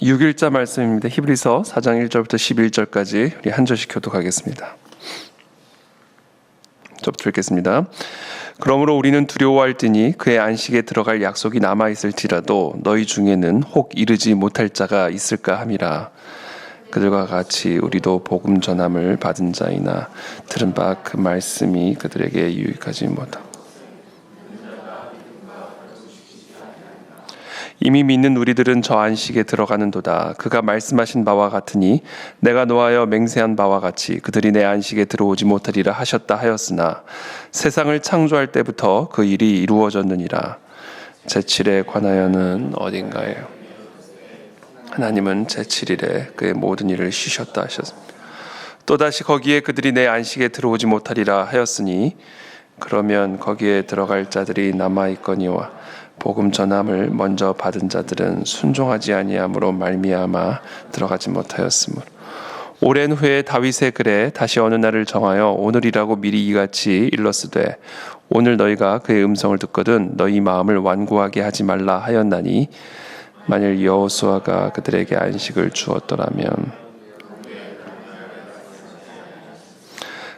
6일자 말씀입니다. 히브리서 4장 1절부터 11절까지 우리 한 절씩 교독하겠습니다. 저부터 읽겠습니다. 그러므로 우리는 두려워할지니 그의 안식에 들어갈 약속이 남아있을지라도 너희 중에는 혹 이르지 못할 자가 있을까 함이라. 그들과 같이 우리도 복음 전함을 받은 자이나 들은 바 그 말씀이 그들에게 유익하지 못하고 이미 믿는 우리들은 저 안식에 들어가는도다. 그가 말씀하신 바와 같으니 내가 노하여 맹세한 바와 같이 그들이 내 안식에 들어오지 못하리라 하셨다 하였으나 세상을 창조할 때부터 그 일이 이루어졌느니라. 제7에 관하여는 어딘가에요. 하나님은 제7일에 그의 모든 일을 쉬셨다 하셨습니다. 또다시 거기에 그들이 내 안식에 들어오지 못하리라 하였으니 그러면 거기에 들어갈 자들이 남아있거니와 복음 전함을 먼저 받은 자들은 순종하지 아니함으로 말미암아 들어가지 못하였으므로 오랜 후에 다윗의 글에 다시 어느 날을 정하여 오늘이라고 미리 이같이 일렀으되 오늘 너희가 그의 음성을 듣거든 너희 마음을 완고하게 하지 말라 하였나니 만일 여호수아가 그들에게 안식을 주었더라면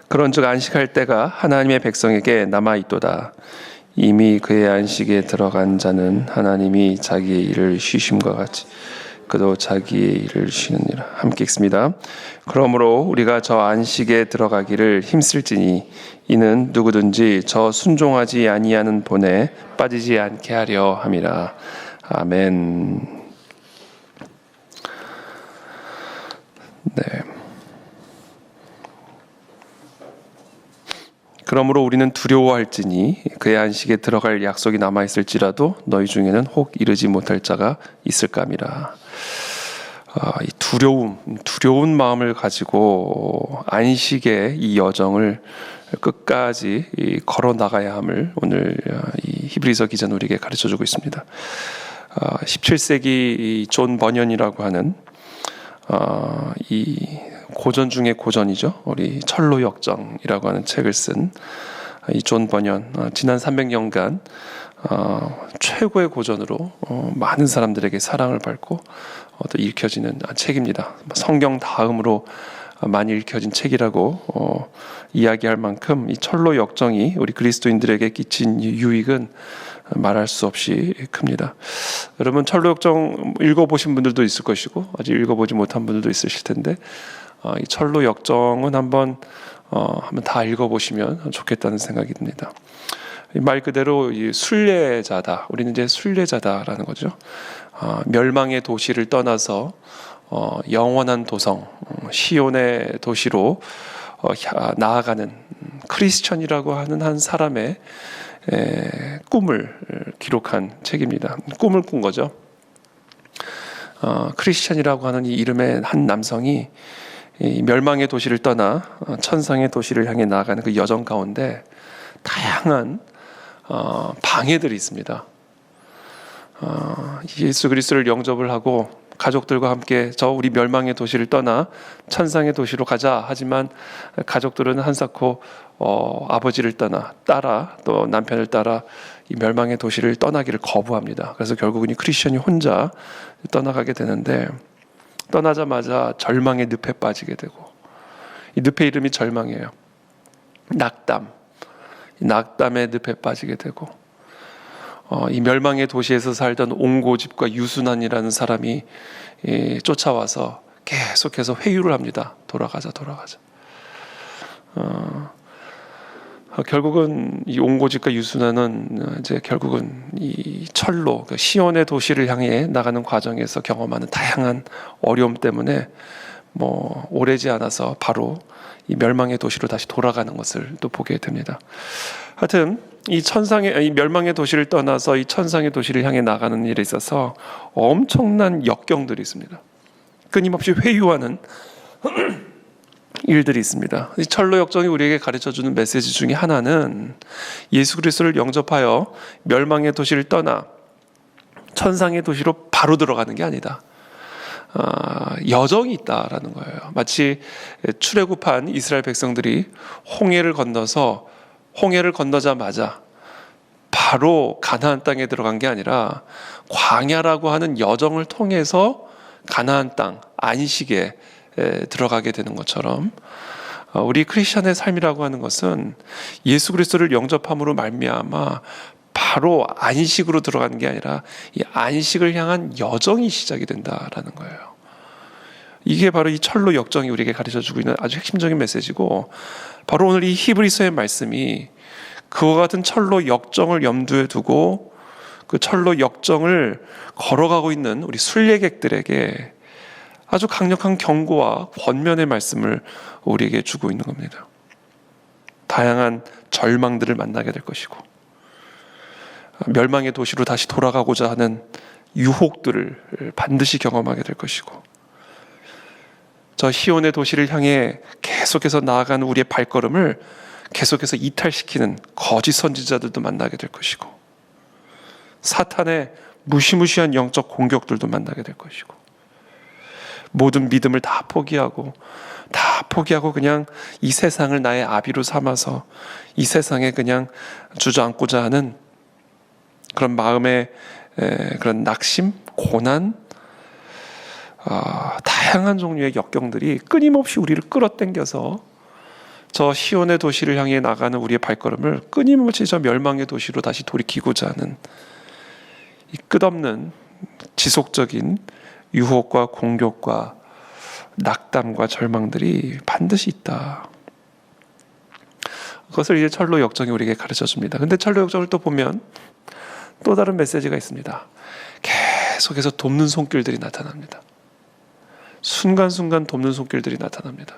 그런즉 안식할 때가 하나님의 백성에게 남아있도다. 이미 그의 안식에 들어간 자는 하나님이 자기의 일을 쉬심과 같이 그도 자기의 일을 쉬느니라. 함께 읽습니다. 그러므로 우리가 저 안식에 들어가기를 힘쓸지니 이는 누구든지 저 순종하지 아니하는 본에 빠지지 않게 하려 함이라. 아멘. 네. 그러므로 우리는 두려워할지니 그의 안식에 들어갈 약속이 남아있을지라도 너희 중에는 혹 이르지 못할 자가 있을까미라. 이 두려운 마음을 가지고 안식의 이 여정을 끝까지 걸어 나가야 함을 오늘 이 히브리서 기자는 우리에게 가르쳐주고 있습니다. 17세기 존 버년이라고 하는 이 고전 중의 고전이죠. 우리 철로역정이라고 하는 책을 쓴 이 존 버년, 지난 300년간 최고의 고전으로 많은 사람들에게 사랑을 받고 또 읽혀지는 책입니다. 성경 다음으로 많이 읽혀진 책이라고 이야기할 만큼 이 철로역정이 우리 그리스도인들에게 끼친 유익은 말할 수 없이 큽니다. 여러분 철로역정 읽어보신 분들도 있을 것이고 아직 읽어보지 못한 분들도 있으실 텐데 이 철로역정은 한번 다 읽어보시면 좋겠다는 생각이 듭니다. 말 그대로 이 순례자다. 우리는 이제 순례자다라는 거죠. 멸망의 도시를 떠나서 영원한 도성 시온의 도시로 나아가는 크리스천이라고 하는 한 사람의 꿈을 기록한 책입니다. 꿈을 꾼 거죠. 크리스천이라고 하는 이 이름의 한 남성이 이 멸망의 도시를 떠나 천상의 도시를 향해 나아가는 그 여정 가운데 다양한 방해들이 있습니다. 예수 그리스도를 영접을 하고 가족들과 함께 저 우리 멸망의 도시를 떠나 천상의 도시로 가자 하지만 가족들은 한사코 아버지를 따라 또 남편을 따라 이 멸망의 도시를 떠나기를 거부합니다. 그래서 결국은 이 크리스천이 혼자 떠나가게 되는데 떠나자마자 절망의 늪에 빠지게 되고 이 늪의 이름이 절망이에요. 낙담의 늪에 빠지게 되고 이 멸망의 도시에서 살던 옹고집과 유순환이라는 사람이 쫓아와서 계속해서 회유를 합니다. 돌아가자. 결국은 이 옹고집과 유순환은 이제 결국은 이 철로 시온의 도시를 향해 나가는 과정에서 경험하는 다양한 어려움 때문에 오래지 않아서 바로 이 멸망의 도시로 다시 돌아가는 것을 또 보게 됩니다. 하여튼 이 멸망의 도시를 떠나서 이 천상의 도시를 향해 나가는 일에 있어서 엄청난 역경들이 있습니다. 끊임없이 회유하는 일들이 있습니다. 이 철로역정이 우리에게 가르쳐주는 메시지 중에 하나는 예수 그리스도를 영접하여 멸망의 도시를 떠나 천상의 도시로 바로 들어가는 게 아니다. 여정이 있다라는 거예요. 마치 출애굽한 이스라엘 백성들이 홍해를 건너자마자 바로 가나안 땅에 들어간 게 아니라 광야라고 하는 여정을 통해서 가나안 땅 안식에 들어가게 되는 것처럼 우리 크리스천의 삶이라고 하는 것은 예수 그리스도를 영접함으로 말미암아 바로 안식으로 들어가는 게 아니라 이 안식을 향한 여정이 시작이 된다라는 거예요. 이게 바로 이 철로 역정이 우리에게 가르쳐주고 있는 아주 핵심적인 메시지고, 바로 오늘 이 히브리서의 말씀이 그와 같은 철로 역정을 염두에 두고 그 철로 역정을 걸어가고 있는 우리 순례객들에게 아주 강력한 경고와 권면의 말씀을 우리에게 주고 있는 겁니다. 다양한 절망들을 만나게 될 것이고, 멸망의 도시로 다시 돌아가고자 하는 유혹들을 반드시 경험하게 될 것이고, 저 시온의 도시를 향해 계속해서 나아가는 우리의 발걸음을 계속해서 이탈시키는 거짓 선지자들도 만나게 될 것이고, 사탄의 무시무시한 영적 공격들도 만나게 될 것이고, 모든 믿음을 다 포기하고 그냥 이 세상을 나의 아비로 삼아서 이 세상에 그냥 주저앉고자 하는 그런 마음의 그런 낙심, 고난, 다양한 종류의 역경들이 끊임없이 우리를 끌어당겨서 저 시온의 도시를 향해 나가는 우리의 발걸음을 끊임없이 저 멸망의 도시로 다시 돌이키고자 하는 이 끝없는 지속적인 유혹과 공격과 낙담과 절망들이 반드시 있다. 그것을 이제 철로 역정이 우리에게 가르쳐 줍니다. 근데 철로 역정을 또 보면 또 다른 메시지가 있습니다. 계속해서 돕는 손길들이 나타납니다. 순간순간 돕는 손길들이 나타납니다.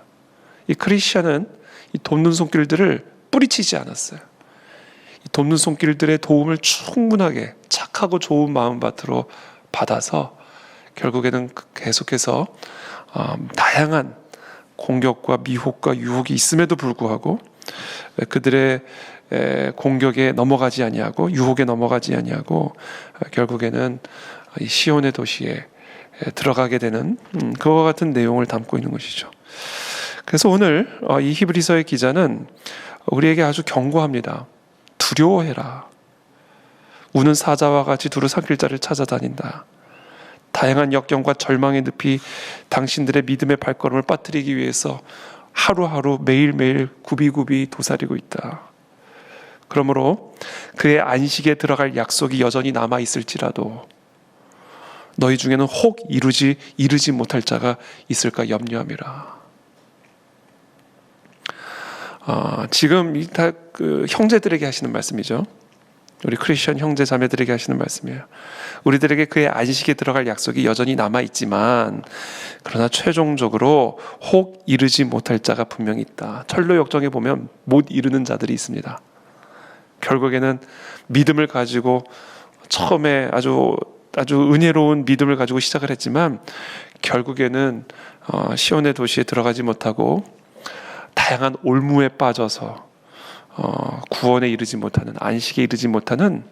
이 크리스천은 이 돕는 손길들을 뿌리치지 않았어요. 이 돕는 손길들의 도움을 충분하게 착하고 좋은 마음밭으로 받아서 결국에는 계속해서 다양한 공격과 미혹과 유혹이 있음에도 불구하고 그들의 공격에 넘어가지 아니하고 유혹에 넘어가지 아니하고 결국에는 이 시온의 도시에 들어가게 되는 그와 같은 내용을 담고 있는 것이죠. 그래서 오늘 이 히브리서의 기자는 우리에게 아주 경고합니다. 두려워해라. 우는 사자와 같이 두루 삼킬 자를 찾아다닌다. 다양한 역경과 절망의 늪이 당신들의 믿음의 발걸음을 빠뜨리기 위해서 하루하루 매일매일 굽이굽이 도사리고 있다. 그러므로 그의 안식에 들어갈 약속이 여전히 남아있을지라도 너희 중에는 혹 이르지 못할 자가 있을까 염려함이라. 지금 다 그 형제들에게 하시는 말씀이죠. 우리 크리스천 형제 자매들에게 하시는 말씀이에요. 우리들에게 그의 안식에 들어갈 약속이 여전히 남아있지만 그러나 최종적으로 혹 이르지 못할 자가 분명히 있다. 철로 역정에 보면 못 이루는 자들이 있습니다. 결국에는 믿음을 가지고 처음에 아주 은혜로운 믿음을 가지고 시작을 했지만 결국에는 시온의 도시에 들어가지 못하고 다양한 올무에 빠져서 구원에 이르지 못하는, 안식에 이르지 못하는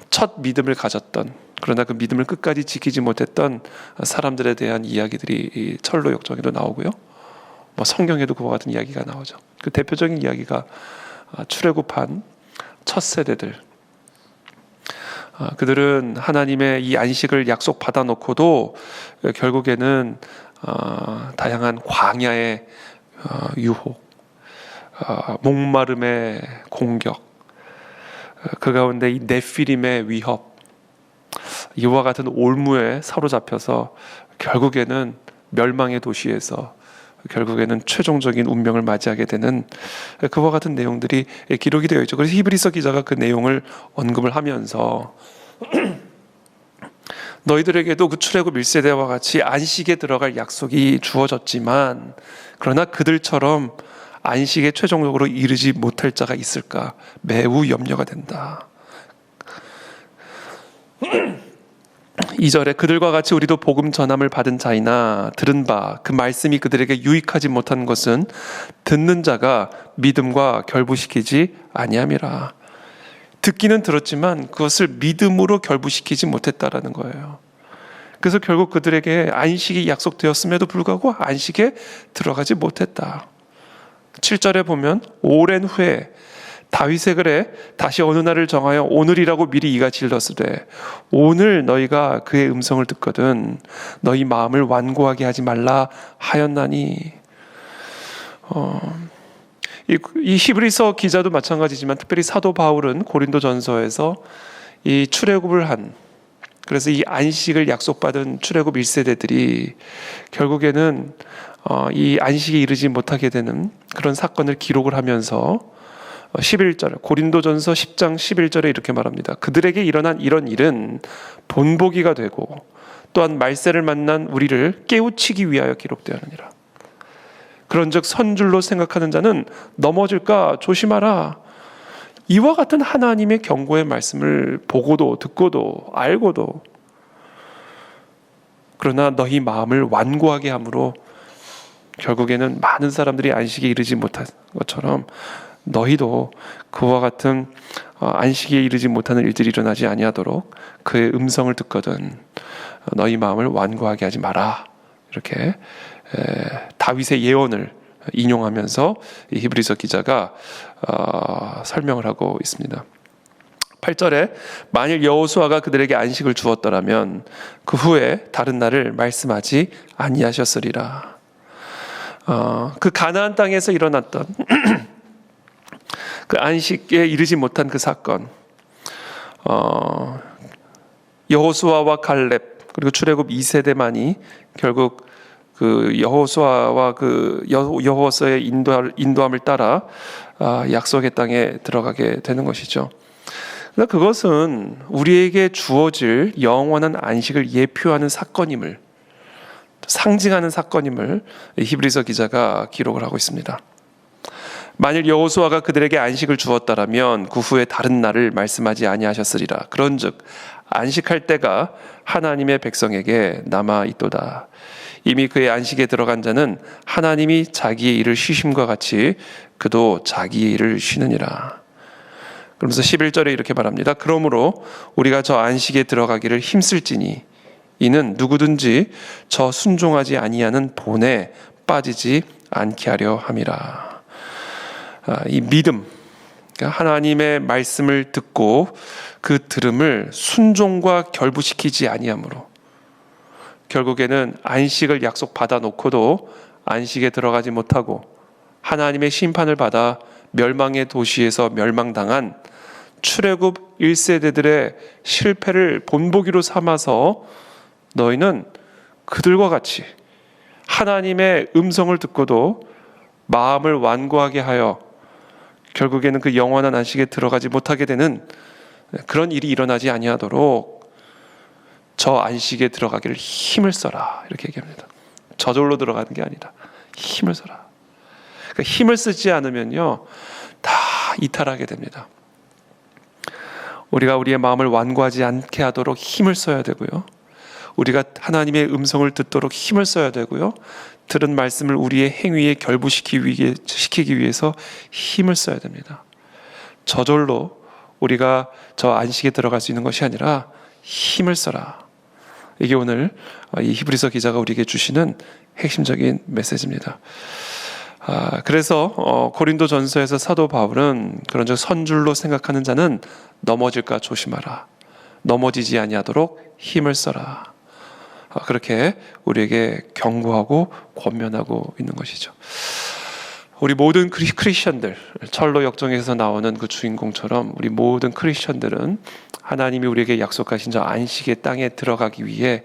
첫 믿음을 가졌던, 그러나 그 믿음을 끝까지 지키지 못했던 사람들에 대한 이야기들이 이 철로 역정에도 나오고요. 성경에도 그와 같은 이야기가 나오죠. 그 대표적인 이야기가 출애굽한 첫 세대들. 그들은 하나님의 이 안식을 약속 받아놓고도 결국에는 다양한 광야의 유혹, 목마름의 공격, 그 가운데 이 네피림의 위협, 이와 같은 올무에 사로잡혀서 결국에는 멸망의 도시에서 결국에는 최종적인 운명을 맞이하게 되는 그와 같은 내용들이 기록이 되어 있죠. 그래서 히브리서 기자가 그 내용을 언급을 하면서 너희들에게도 그 출애굽 1세대와 같이 안식에 들어갈 약속이 주어졌지만 그러나 그들처럼 안식에 최종적으로 이르지 못할 자가 있을까 매우 염려가 된다. 2절에 그들과 같이 우리도 복음 전함을 받은 자이나 들은 바 그 말씀이 그들에게 유익하지 못한 것은 듣는 자가 믿음과 결부시키지 아니함이라. 듣기는 들었지만 그것을 믿음으로 결부시키지 못했다라는 거예요. 그래서 결국 그들에게 안식이 약속되었음에도 불구하고 안식에 들어가지 못했다. 7절에 보면 오랜 후에 다윗의 글에 다시 어느 날을 정하여 오늘이라고 미리 이가 질렀으되 오늘 너희가 그의 음성을 듣거든 너희 마음을 완고하게 하지 말라 하였나니. 이 히브리서 기자도 마찬가지지만 특별히 사도 바울은 고린도전서에서 이 출애굽을 한, 그래서 이 안식을 약속받은 출애굽 1세대들이 결국에는 이 안식에 이르지 못하게 되는 그런 사건을 기록을 하면서 11절 고린도전서 10장 11절에 이렇게 말합니다. 그들에게 일어난 이런 일은 본보기가 되고 또한 말세를 만난 우리를 깨우치기 위하여 기록되었느니라. 그런즉 선줄로 생각하는 자는 넘어질까 조심하라. 이와 같은 하나님의 경고의 말씀을 보고도 듣고도 알고도 그러나 너희 마음을 완고하게 함으로 결국에는 많은 사람들이 안식에 이르지 못한 것처럼 너희도 그와 같은 안식에 이르지 못하는 일들이 일어나지 아니하도록 그의 음성을 듣거든 너희 마음을 완고하게 하지 마라. 이렇게 다윗의 예언을 인용하면서 이 히브리서 기자가 설명을 하고 있습니다. 8절에 만일 여호수아가 그들에게 안식을 주었더라면 그 후에 다른 날을 말씀하지 아니하셨으리라. 그 가나안 땅에서 일어났던 그 안식에 이르지 못한 그 사건, 여호수아와 갈렙 그리고 출애굽 2세대만이 결국 그 여호수아와 그 여호와의 인도함을 따라 약속의 땅에 들어가게 되는 것이죠. 그러나 그것은 우리에게 주어질 영원한 안식을 예표하는 사건임을, 상징하는 사건임을 히브리서 기자가 기록을 하고 있습니다. 만일 여호수아가 그들에게 안식을 주었다라면 그 후에 다른 날을 말씀하지 아니하셨으리라. 그런즉 안식할 때가 하나님의 백성에게 남아 있도다. 이미 그의 안식에 들어간 자는 하나님이 자기의 일을 쉬심과 같이 그도 자기의 일을 쉬느니라. 그러면서 11절에 이렇게 말합니다. 그러므로 우리가 저 안식에 들어가기를 힘쓸지니 이는 누구든지 저 순종하지 아니하는 본에 빠지지 않게 하려 함이라. 이 믿음, 그러니까 하나님의 말씀을 듣고 그 들음을 순종과 결부시키지 아니함으로 결국에는 안식을 약속받아 놓고도 안식에 들어가지 못하고 하나님의 심판을 받아 멸망의 도시에서 멸망당한 출애굽 1세대들의 실패를 본보기로 삼아서 너희는 그들과 같이 하나님의 음성을 듣고도 마음을 완고하게 하여 결국에는 그 영원한 안식에 들어가지 못하게 되는 그런 일이 일어나지 아니하도록 저 안식에 들어가기를 힘을 써라. 이렇게 얘기합니다. 저절로 들어가는 게 아니라 힘을 써라. 그러니까 힘을 쓰지 않으면요 다 이탈하게 됩니다. 우리가 우리의 마음을 완고하지 않게 하도록 힘을 써야 되고요. 우리가 하나님의 음성을 듣도록 힘을 써야 되고요. 들은 말씀을 우리의 행위에 결부시키기 위해서 힘을 써야 됩니다. 저절로 우리가 저 안식에 들어갈 수 있는 것이 아니라 힘을 써라. 이게 오늘 이 히브리서 기자가 우리에게 주시는 핵심적인 메시지입니다. 그래서 고린도전서에서 사도 바울은 그런즉 선줄로 생각하는 자는 넘어질까 조심하라. 넘어지지 아니하도록 힘을 써라. 그렇게 우리에게 경고하고 권면하고 있는 것이죠. 우리 모든 크리스천들, 철로 역정에서 나오는 그 주인공처럼 우리 모든 크리스천들은 하나님이 우리에게 약속하신 저 안식의 땅에 들어가기 위해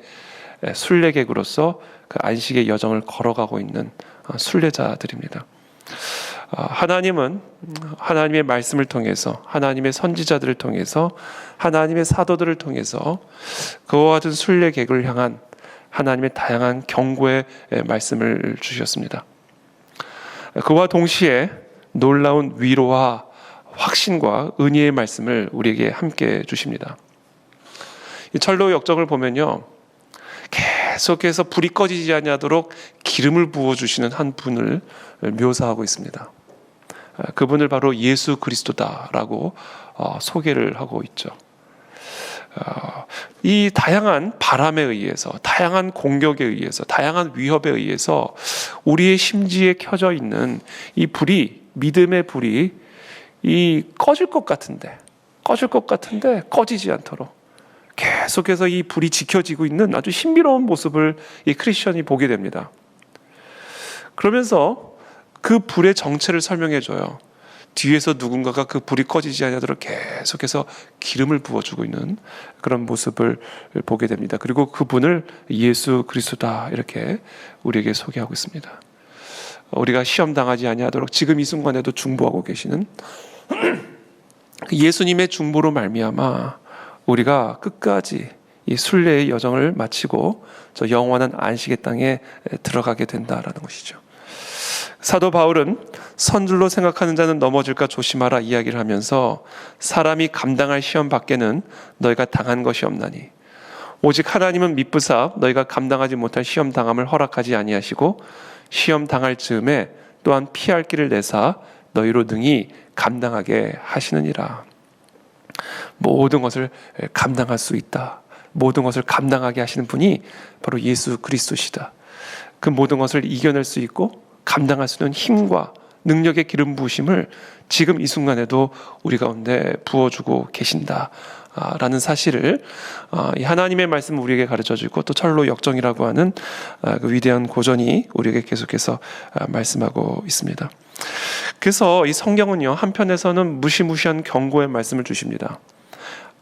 순례객으로서 그 안식의 여정을 걸어가고 있는 순례자들입니다. 하나님은 하나님의 말씀을 통해서 하나님의 선지자들을 통해서 하나님의 사도들을 통해서 그와 같은 순례객을 향한 하나님의 다양한 경고의 말씀을 주셨습니다. 그와 동시에 놀라운 위로와 확신과 은혜의 말씀을 우리에게 함께 주십니다. 이 철로 역정을 보면요, 계속해서 불이 꺼지지 아니하도록 기름을 부어주시는 한 분을 묘사하고 있습니다. 그분을 바로 예수 그리스도다라고 소개를 하고 있죠. 이 다양한 바람에 의해서, 다양한 공격에 의해서, 다양한 위협에 의해서 우리의 심지에 켜져 있는 이 불이, 믿음의 불이 이 꺼질 것 같은데 꺼지지 않도록 계속해서 이 불이 지켜지고 있는 아주 신비로운 모습을 이 크리스천이 보게 됩니다. 그러면서 그 불의 정체를 설명해 줘요. 뒤에서 누군가가 그 불이 꺼지지 않도록 계속해서 기름을 부어주고 있는 그런 모습을 보게 됩니다. 그리고 그분을 예수 그리스도다 이렇게 우리에게 소개하고 있습니다. 우리가 시험 당하지 아니하도록 지금 이 순간에도 중보하고 계시는 예수님의 중보로 말미암아 우리가 끝까지 이 순례의 여정을 마치고 저 영원한 안식의 땅에 들어가게 된다라는 것이죠. 사도 바울은 선줄로 생각하는 자는 넘어질까 조심하라 이야기를 하면서 사람이 감당할 시험 밖에는 너희가 당한 것이 없나니 오직 하나님은 미쁘사 너희가 감당하지 못할 시험 당함을 허락하지 아니하시고 시험 당할 즈음에 또한 피할 길을 내사 너희로 능히 감당하게 하시느니라. 모든 것을 감당할 수 있다. 모든 것을 감당하게 하시는 분이 바로 예수 그리스도시다. 그 모든 것을 이겨낼 수 있고 감당할 수 있는 힘과 능력의 기름 부으심을 지금 이 순간에도 우리 가운데 부어주고 계신다 라는 사실을 이 하나님의 말씀을 우리에게 가르쳐주고 또 철로 역정이라고 하는 그 위대한 고전이 우리에게 계속해서 말씀하고 있습니다. 그래서 이 성경은요, 한편에서는 무시무시한 경고의 말씀을 주십니다.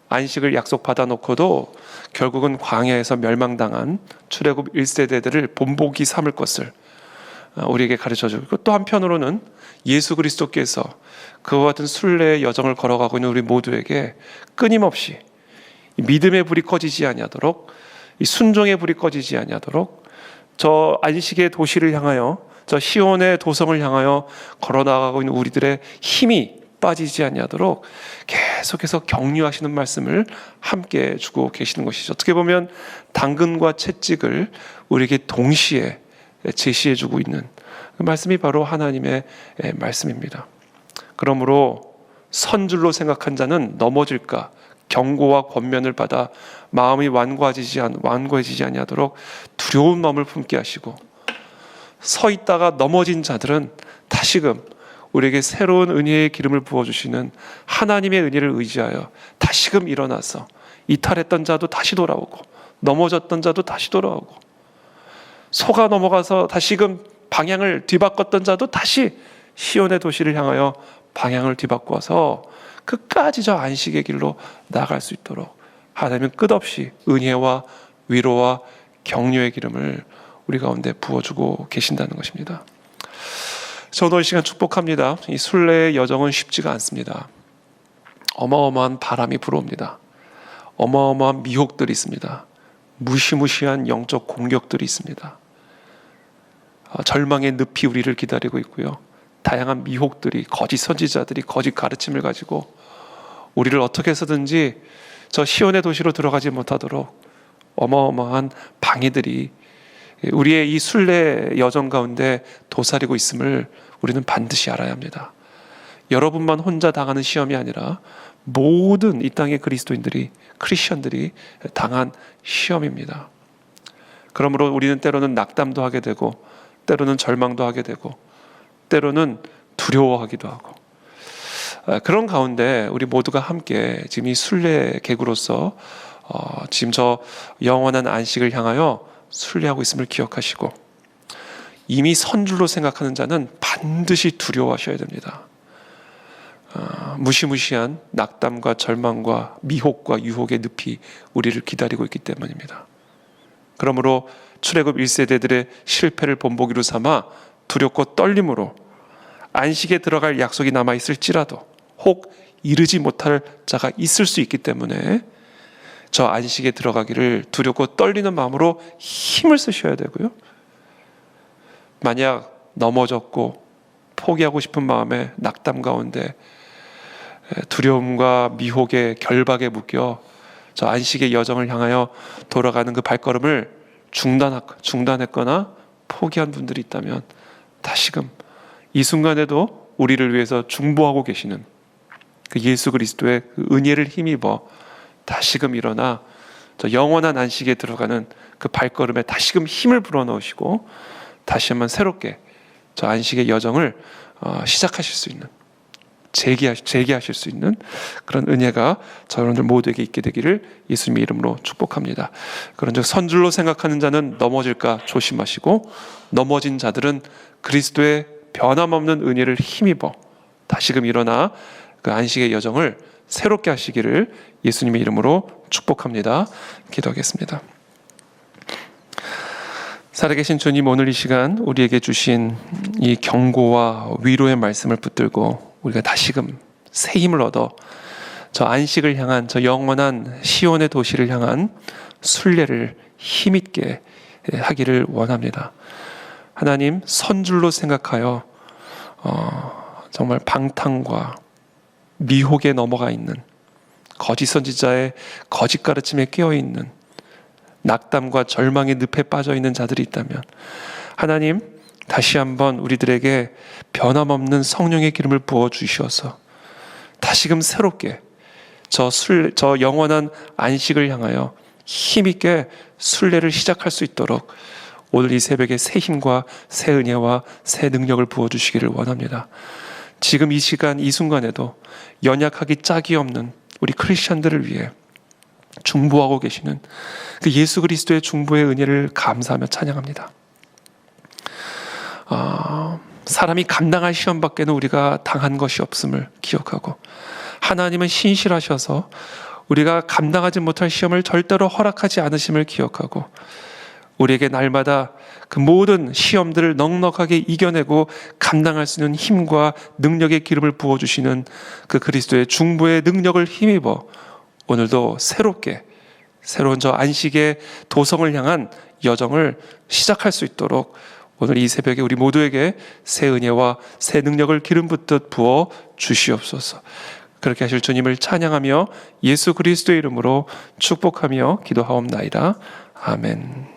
안식을 약속받아 놓고도 결국은 광야에서 멸망당한 출애굽 1세대들을 본보기 삼을 것을 우리에게 가르쳐주고, 또 한편으로는 예수 그리스도께서 그와 같은 순례의 여정을 걸어가고 있는 우리 모두에게 끊임없이 믿음의 불이 꺼지지 아니하도록, 이 순종의 불이 꺼지지 아니하도록, 저 안식의 도시를 향하여, 저 시온의 도성을 향하여 걸어나가고 있는 우리들의 힘이 빠지지 아니하도록 계속해서 격려하시는 말씀을 함께 주고 계시는 것이죠. 어떻게 보면 당근과 채찍을 우리에게 동시에 제시해주고 있는 그 말씀이 바로 하나님의 말씀입니다. 그러므로 선줄로 생각한 자는 넘어질까 경고와 권면을 받아 마음이 완고해지지 아니하도록 두려운 마음을 품게 하시고, 서 있다가 넘어진 자들은 다시금 우리에게 새로운 은혜의 기름을 부어주시는 하나님의 은혜를 의지하여 다시금 일어나서 이탈했던 자도 다시 돌아오고, 넘어졌던 자도 다시 돌아오고, 속아 넘어가서 다시금 방향을 뒤바꿨던 자도 다시 시온의 도시를 향하여 방향을 뒤바꿔서 끝까지 저 안식의 길로 나아갈 수 있도록 하나님은 끝없이 은혜와 위로와 격려의 기름을 우리 가운데 부어주고 계신다는 것입니다. 저도 이 시간 축복합니다. 이 순례의 여정은 쉽지가 않습니다. 어마어마한 바람이 불어옵니다. 어마어마한 미혹들이 있습니다. 무시무시한 영적 공격들이 있습니다. 절망의 늪이 우리를 기다리고 있고요. 다양한 미혹들이, 거짓 선지자들이 거짓 가르침을 가지고 우리를 어떻게 해서든지 저 시온의 도시로 들어가지 못하도록 어마어마한 방해들이 우리의 이 순례 여정 가운데 도사리고 있음을 우리는 반드시 알아야 합니다. 여러분만 혼자 당하는 시험이 아니라 모든 이 땅의 그리스도인들이, 크리스천들이 당한 시험입니다. 그러므로 우리는 때로는 낙담도 하게 되고, 때로는 절망도 하게 되고, 때로는 두려워하기도 하고, 그런 가운데 우리 모두가 함께 지금 이 순례 객으로서 지금 저 영원한 안식을 향하여 순례하고 있음을 기억하시고, 이미 선줄로 생각하는 자는 반드시 두려워하셔야 됩니다. 무시무시한 낙담과 절망과 미혹과 유혹의 늪이 우리를 기다리고 있기 때문입니다. 그러므로 출애굽 1세대들의 실패를 본보기로 삼아 두렵고 떨림으로 안식에 들어갈 약속이 남아있을지라도 혹 이르지 못할 자가 있을 수 있기 때문에 저 안식에 들어가기를 두렵고 떨리는 마음으로 힘을 쓰셔야 되고요. 만약 넘어졌고 포기하고 싶은 마음에 낙담 가운데 두려움과 미혹의 결박에 묶여 저 안식의 여정을 향하여 돌아가는 그 발걸음을 중단했거나 포기한 분들이 있다면 다시금 이 순간에도 우리를 위해서 중보하고 계시는 그 예수 그리스도의 그 은혜를 힘입어 다시금 일어나 저 영원한 안식에 들어가는 그 발걸음에 다시금 힘을 불어넣으시고 다시 한번 새롭게 저 안식의 여정을 시작하실 수 있는, 재개하실 수 있는 그런 은혜가 저 여러분들 모두에게 있게 되기를 예수님의 이름으로 축복합니다. 그런즉 선줄로 생각하는 자는 넘어질까 조심하시고, 넘어진 자들은 그리스도의 변함없는 은혜를 힘입어 다시금 일어나 그 안식의 여정을 새롭게 하시기를 예수님의 이름으로 축복합니다. 기도하겠습니다. 살아계신 주님, 오늘 이 시간 우리에게 주신 이 경고와 위로의 말씀을 붙들고 우리가 다시금 새 힘을 얻어 저 안식을 향한, 저 영원한 시온의 도시를 향한 순례를 힘있게 하기를 원합니다. 하나님, 선줄로 생각하여 정말 방탕과 미혹에 넘어가 있는, 거짓 선지자의 거짓 가르침에 끼어 있는, 낙담과 절망의 늪에 빠져 있는 자들이 있다면, 하나님 다시 한번 우리들에게 변함없는 성령의 기름을 부어 주시어서 다시금 새롭게 저 영원한 안식을 향하여 힘있게 순례를 시작할 수 있도록 오늘 이 새벽에 새 힘과 새 은혜와 새 능력을 부어 주시기를 원합니다. 지금 이 시간 이 순간에도 연약하기 짝이 없는 우리 크리스천들을 위해 중보하고 계시는 그 예수 그리스도의 중보의 은혜를 감사하며 찬양합니다. 사람이 감당할 시험 밖에는 우리가 당한 것이 없음을 기억하고, 하나님은 신실하셔서 우리가 감당하지 못할 시험을 절대로 허락하지 않으심을 기억하고, 우리에게 날마다 그 모든 시험들을 넉넉하게 이겨내고 감당할 수 있는 힘과 능력의 기름을 부어주시는 그 그리스도의 중보의 능력을 힘입어 오늘도 새로운 저 안식의 도성을 향한 여정을 시작할 수 있도록 오늘 이 새벽에 우리 모두에게 새 은혜와 새 능력을 기름 붓듯 부어 주시옵소서. 그렇게 하실 주님을 찬양하며 예수 그리스도의 이름으로 축복하며 기도하옵나이다. 아멘.